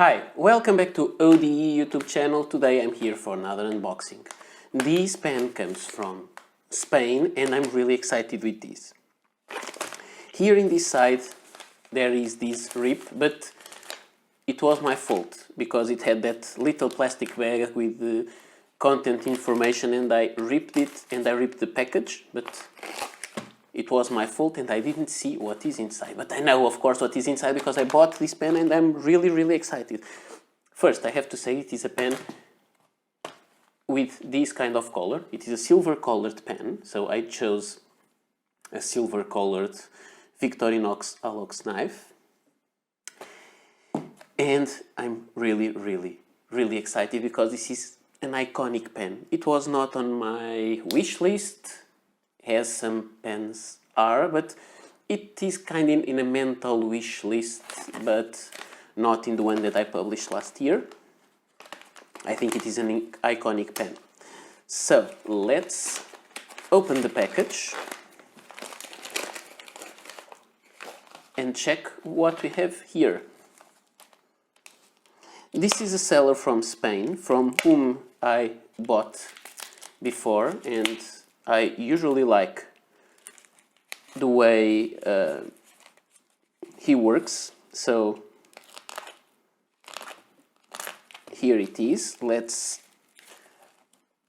Hi, welcome back to ODE YouTube channel. Today I'm here for another unboxing. This pen comes from Spain and I'm really excited with this. Here in this side there is this rip, but it was my fault because it had that little plastic bag with the content information and I ripped it and I ripped the package, but it was my fault and I didn't see what is inside. But I know, of course, what is inside because I bought this pen and I'm really excited. First, I have to say it is a pen with this kind of color. It is a silver colored pen, so I chose a silver colored Victorinox Alox knife. And I'm really excited because this is an iconic pen. It was not on my wish list, as some pens are, but it is kind of in a mental wish list, but not in the one that I published last year. I think it is an iconic pen. So let's open the package and check what we have here. This is a seller from Spain, from whom I bought before, and I usually like the way he works. So here it is. Let's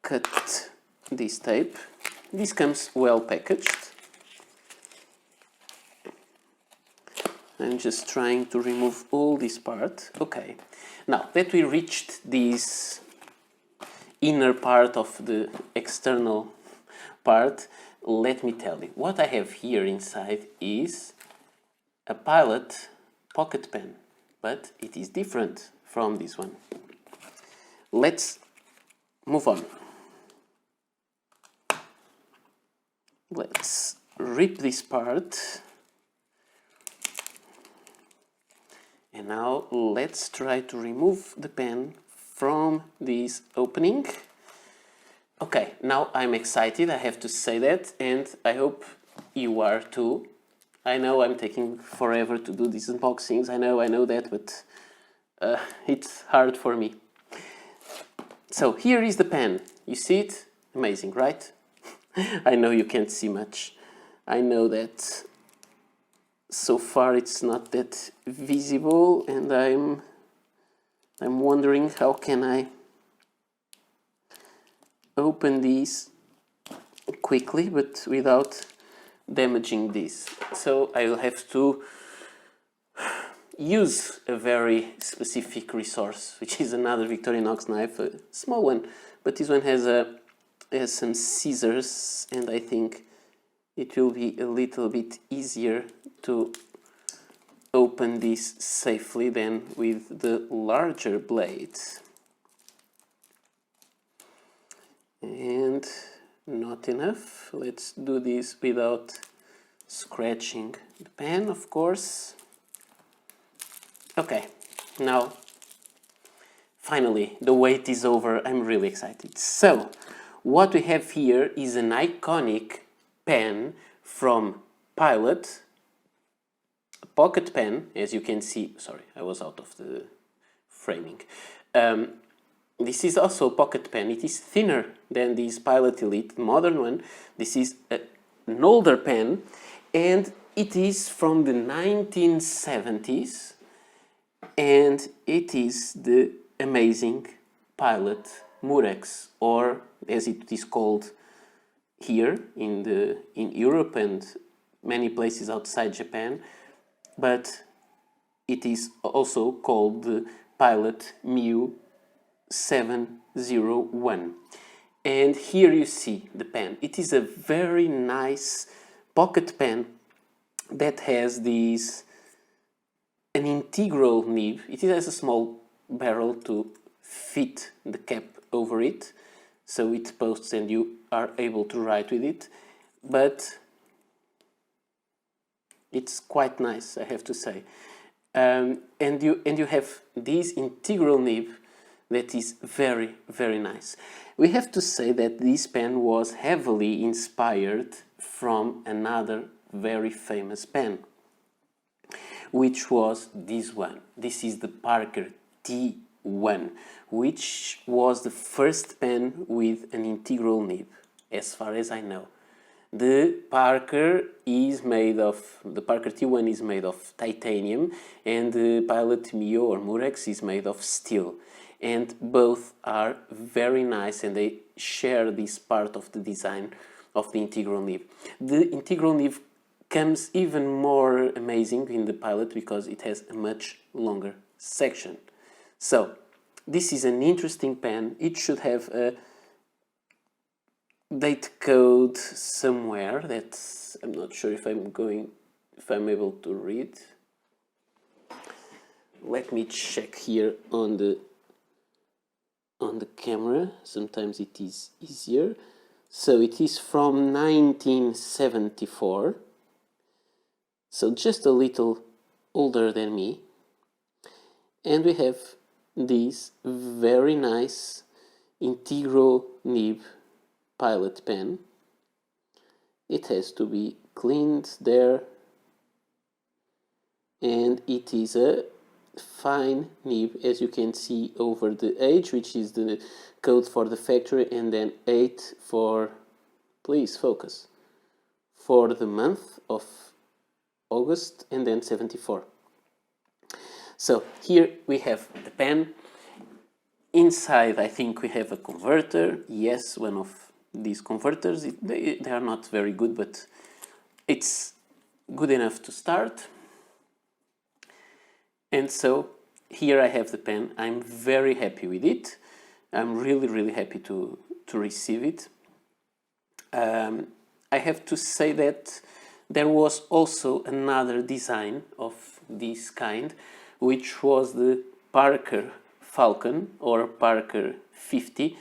cut this tape. This comes well packaged. I'm just trying to remove all this part. Okay, now that we reached this inner part of the external part, let me tell you, what I have here inside is a Pilot pocket pen, but it is different from this one. Let's move on. Let's rip this part. And now let's try to remove the pen from this opening. Okay, now I'm excited, I have to say that, and I hope you are too. I know I'm taking forever to do these unboxings, I know that, but it's hard for me. So here is the pen. You see it? Amazing, right? I know you can't see much. I know that so far it's not that visible, and I'm wondering how can I open these quickly but without damaging this. So I will have to use a very specific resource, which is another Victorinox knife, a small one, but this one has some scissors, and I think it will be a little bit easier to open this safely than with the larger blade. And not enough. Let's do this without scratching the pen, of course. Okay, now finally the wait is over. I'm really excited. So what we have here is an iconic pen from Pilot, a pocket pen, as you can see. Sorry, I was out of the framing. This is also a pocket pen. It is thinner than this Pilot Elite, modern one. This is an older pen, and it is from the 1970s, and it is the amazing Pilot Murex, or as it is called here in Europe and many places outside Japan, but it is also called the Pilot Myu 701. And here you see the pen. It is a very nice pocket pen that has an integral nib. It has a small barrel to fit the cap over it, so it posts and you are able to write with it, but it's quite nice, I have to say. And you have this integral nib that is very nice. We have to say that this pen was heavily inspired from another very famous pen, which was this one. This is the Parker T1, which was the first pen with an integral nib, as far as I know. The Parker T1 is made of titanium, and the Pilot Myu or Murex is made of steel. And both are very nice, and they share this part of the design of the integral nib. The integral nib comes even more amazing in the Pilot because it has a much longer section. So this is an interesting pen. It should have a date code somewhere that I'm not sure if I'm able to read. Let me check here on the camera. Sometimes it is easier. So it is from 1974. So just a little older than me. And we have this very nice integral nib Pilot pen. It has to be cleaned there, and it is a fine nib, as you can see over the age, which is the code for the factory, and then 8 for, please focus, for the month of August, and then 74. So here we have the pen. Inside I think we have a converter, yes, one of these converters. They are not very good, but it's good enough to start. And so here I have the pen. I'm very happy with it. I'm really happy to receive it. I have to say that there was also another design of this kind, which was the Parker Falcon or Parker 50,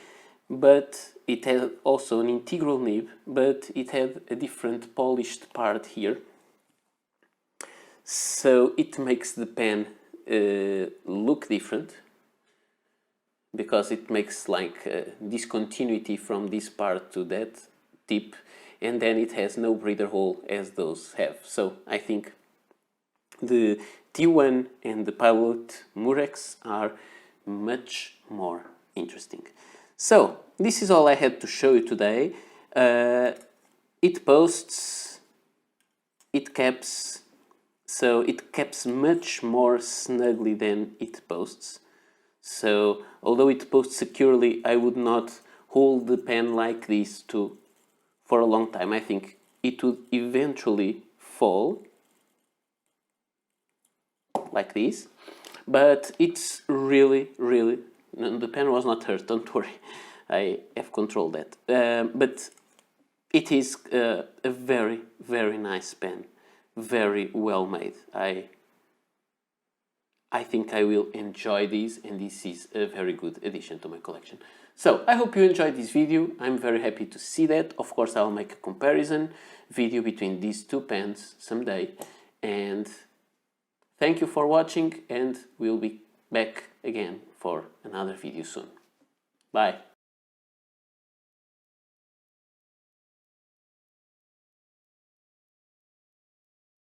but it had also an integral nib, but it had a different polished part here. So it makes the pen look different, because it makes like discontinuity from this part to that tip, and then it has no breather hole as those have. So I think the T1 and the Pilot Murex are much more interesting. So this is all I had to show you today. It posts, it caps, so it caps much more snugly than it posts. So although it posts securely, I would not hold the pen like this for a long time. I think it would eventually fall like this, but it's really, the pen was not hurt, don't worry, I have controlled that. But it is a very nice pen, very well made. I think I will enjoy these, and this is a very good addition to my collection. So I hope you enjoyed this video. I'm very happy to see that. Of course, I'll make a comparison video between these two pens someday. And thank you for watching, and we'll be back again for another video soon. Bye.